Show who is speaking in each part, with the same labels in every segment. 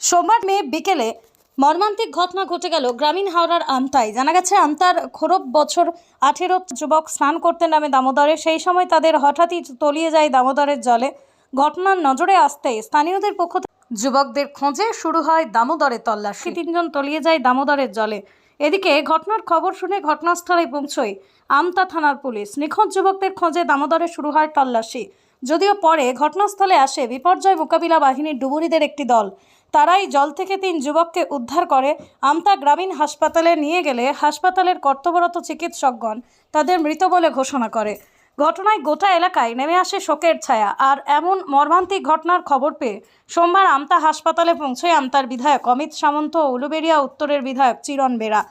Speaker 1: সোমবার বিকেলে মর্মান্তিক ঘটনা ঘটে গেল গ্রামীণ হাওড়ার আমতায়। জানা গেছে, আমতার খোরব বছর 18 যুবক স্নান করতে নামে দামোদরে। সেই সময় তাদের হঠাৎই তলিয়ে যায় দামোদরের জলে। ঘটনার নজরে আসতেই স্থানীয়দের পক্ষ থেকে যুবকদের খোঁজে শুরু হয় দামোদরে তল্লাশি। 3 জন তলিয়ে যায় দামোদরের জলে। এদিকে ঘটনার খবর শুনে ঘটনাস্থলে পৌঁছয় আমতা থানার পুলিশ। নিখোঁজ যুবকদের খোঁজে দামোদরে শুরু হয় তল্লাশি। যদিও পরে ঘটনাস্থলে আসে বিপর্যয় মোকাবিলা বাহিনীর ডুবুরিদের একটি দল। তারাই জল থেকে 3 যুবককে উদ্ধার করে আমতা গ্রামীণ হাসপাতালে নিয়ে গেলে হাসপাতালের কর্তব্যরত চিকিৎসকগণ তাদের মৃত বলে ঘোষণা করে। ঘটনায় গোটা এলাকায় নেমে আসে শোকের ছায়া। আর এমন মর্মান্তিক ঘটনার খবর পেয়ে সোমবার আমতা হাসপাতালে পৌঁছয় আমতার বিধায়ক অমিত সামন্ত ও উলুবেড়িয়া উত্তরের বিধায়ক চিরণ বেরা।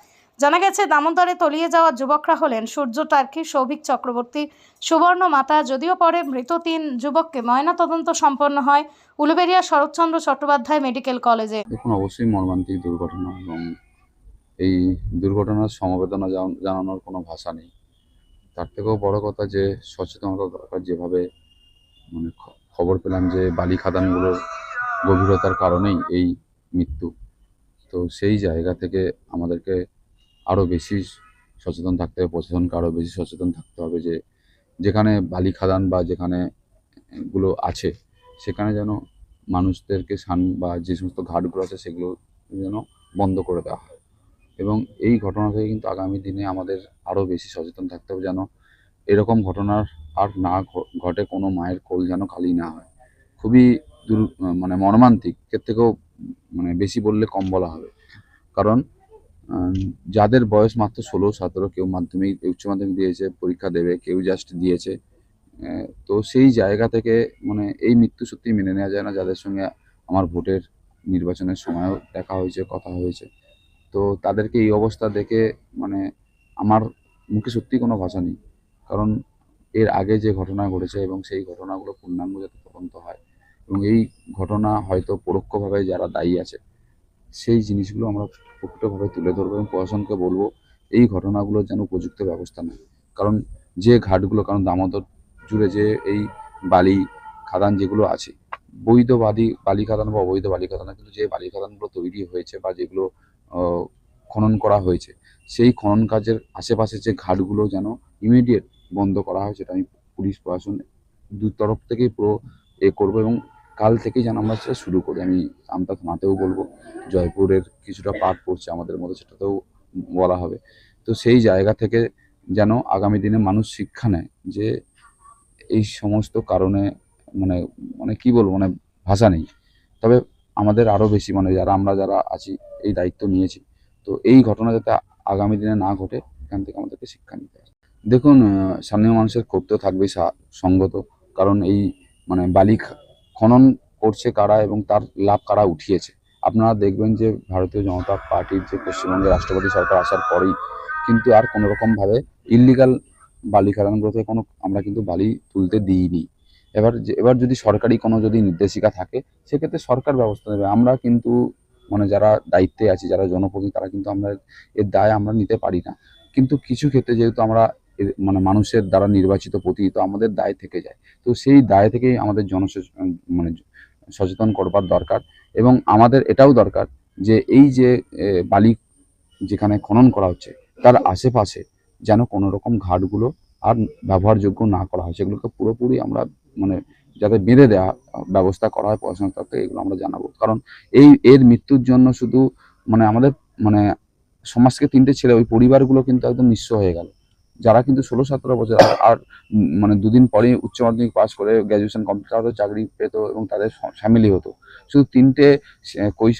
Speaker 1: জানা গেছে, দামোদরে তলিয়ে যাওয়া যুবকরা হলেন সূর্য টার্কি, সৌভিক চক্রবর্তী, সুবর্ণ মাতা। যদিও পরে মৃত 3 যুবককে ময়নাতদন্ত সম্পন্ন হয় উলুবেড়িয়া শরৎচন্দ্র চট্টোপাধ্যায় মেডিকেল কলেজে।
Speaker 2: দেখুন, অবশ্যই মর্মান্তিক দুর্ঘটনা এবং এই দুর্ঘটনার সমবেদনা জানানোর কোনো ভাষা নেই। তার থেকেও বড় কথা যে সচেতনতা দরকার। যেভাবে খবর পেলাম যে বালি খাদানগুলোর গভীরতার কারণেই এই মৃত্যু, তো সেই জায়গা থেকে আমাদেরকে আরও বেশি সচেতন থাকতে হবে, প্রশাসনকে আরও বেশি সচেতন থাকতে হবে যে যেখানে বালি খাদান বা যেখানে গুলো আছে সেখানে যেন মানুষদেরকে বা যে সমস্ত ঘাটগুলো আছে সেগুলো যেন বন্ধ করে দেওয়া হয়। এবং এই ঘটনা থেকে কিন্তু আগামী দিনে আমাদের আরও বেশি সচেতন থাকতে হবে যেন এরকম ঘটনার আর না ঘটে, কোনো মায়ের কোল যেন খালি না হয়। খুবই মর্মান্তিক, এর থেকেও বেশি বললে কম বলা হবে। কারণ যাদের বয়স মাত্র 16-17, কেউ মাধ্যমিক উচ্চ মাধ্যমিক দিয়েছে, পরীক্ষা দেবে, কেউ জাস্ট দিয়েছে, তো সেই জায়গা থেকে এই মৃত্যু সত্যি মেনে নেওয়া যায় না। যাদের সঙ্গে আমার ভোটের নির্বাচনের সময়ও দেখা হয়েছে, কথা হয়েছে, তো তাদেরকে এই অবস্থা দেখে আমার মুখে সত্যি কোনো ভাষা নেই। কারণ এর আগে যে ঘটনা ঘটেছে এবং সেই ঘটনাগুলো পূর্ণাঙ্গ যাতে তদন্ত হয় এবং এই ঘটনা হয়তো পরোক্ষভাবে যারা দায়ী আছে সেই জিনিসগুলো আমরা প্রকৃতভাবে তুলে ধরবো এবং প্রশাসনকে বলবো এই ঘটনাগুলোর যেন উপযুক্ত ব্যবস্থা নেয়। কারণ যে ঘাটগুলো, কারণ দামোদর জুড়ে যে এই বালি খাদান যেগুলো আছে, বৈধ বালি খাদান বা অবৈধ বালি খাদান, কিন্তু যে বালি খাদানগুলো তৈরি হয়েছে বা যেগুলো খনন করা হয়েছে, সেই খনন কাজের আশেপাশে যে ঘাটগুলো যেন ইমিডিয়েট বন্ধ করা হয়, সেটা আমি পুলিশ প্রশাসন দু তরফ থেকেই পুরো করবো এবং কাল থেকেই যেন আমরা সেটা শুরু করি। আমি আমতা থানাতেও বলবো, জয়পুরের কিছুটা পার্ট পড়ছে আমাদের মধ্যে, সেটাতেও বলা হবে। তো সেই জায়গা থেকে যেন আগামী দিনে মানুষ শিক্ষা নেয় যে এই সমস্ত কারণে কি বলবো, ভাষা নেই। তবে আমাদের আরও বেশি যারা আছি এই দায়িত্ব নিয়েছি, তো এই ঘটনা যাতে আগামী দিনে না ঘটে এখান থেকে আমাদেরকে শিক্ষা নিতে হবে। দেখুন, স্থানীয় মানুষের ক্ষোভ তো থাকবেই সঙ্গত। কারণ এই বালি খনন করছে কারা এবং তার লাভ কারা উঠিয়েছে। আপনারা দেখবেন যে ভারতীয় জনতা পার্টির যে পশ্চিমবঙ্গের রাষ্ট্রপতি সরকার আসার পরেই কিন্তু আর কোনো রকমভাবে ইল্লিগাল বালি খাদানগুলোতে আমরা কিন্তু বালি তুলতে দিইনি। এবার যদি সরকারি কোনো নির্দেশিকা থাকে সেক্ষেত্রে সরকার ব্যবস্থা নেবে। আমরা কিন্তু যারা দায়িত্বে আছি, যারা জনপ্রতিনিধি, তারা কিন্তু আমরা এর দায় আমরা নিতে পারি না। কিন্তু কিছু ক্ষেত্রে যেহেতু আমরা মানুষের দ্বারা নির্বাচিত প্রতিনিধি, তো আমাদের দায় থেকে যায়। তো সেই দায় থেকেই আমাদের সচেতন করবার দরকার এবং আমাদের এটাও দরকার যে এই যে বালি যেখানে খনন করা হচ্ছে তার আশেপাশে যেন কোনো রকম ঘাটগুলো আর ব্যবহারযোগ্য না করা হয়, সেগুলোকে পুরোপুরি আমরা যাতে বেঁধে দেওয়া ব্যবস্থা করা হয় প্রশাসনের তরফ থেকে, এগুলো আমরা জানাবো। কারণ এর মৃত্যুর জন্য শুধু আমাদের সমাজ থেকে 3টে ছেলে, ওই পরিবারগুলো কিন্তু একদম নিঃস্ব হয়ে গেল, যারা কিন্তু 16-17 বছর আর দুদিন পরেই উচ্চ মাধ্যমিক পাস করে গ্র্যাজুয়েশন কমপ্লিট হতো, চাকরি পেত এবং তাদের ফ্যামিলি হতো। শুধু 3টে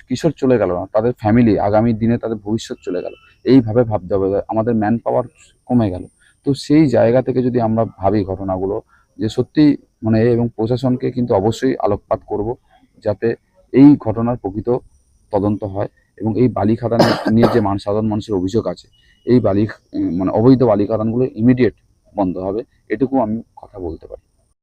Speaker 2: কিশোর চলে গেল না, তাদের ফ্যামিলি, আগামী দিনে তাদের ভবিষ্যৎ চলে গেল। এইভাবে ভাবতে হবে, আমাদের ম্যান পাওয়ার কমে গেল। তো সেই জায়গা থেকে যদি আমরা ভাবি ঘটনাগুলো যে সত্যি এবং প্রশাসনকে কিন্তু অবশ্যই আলোকপাত করব যাতে এই ঘটনার প্রকৃত তদন্ত হয় এবং এই বালি খাদান নিয়ে যে সাধারণ মানুষের অভিযোগ আছে, এই অবৈধ বালি খাদানগুলো ইমিডিয়েট বন্ধ হবে, এটুকু আমি কথা বলতে পারি।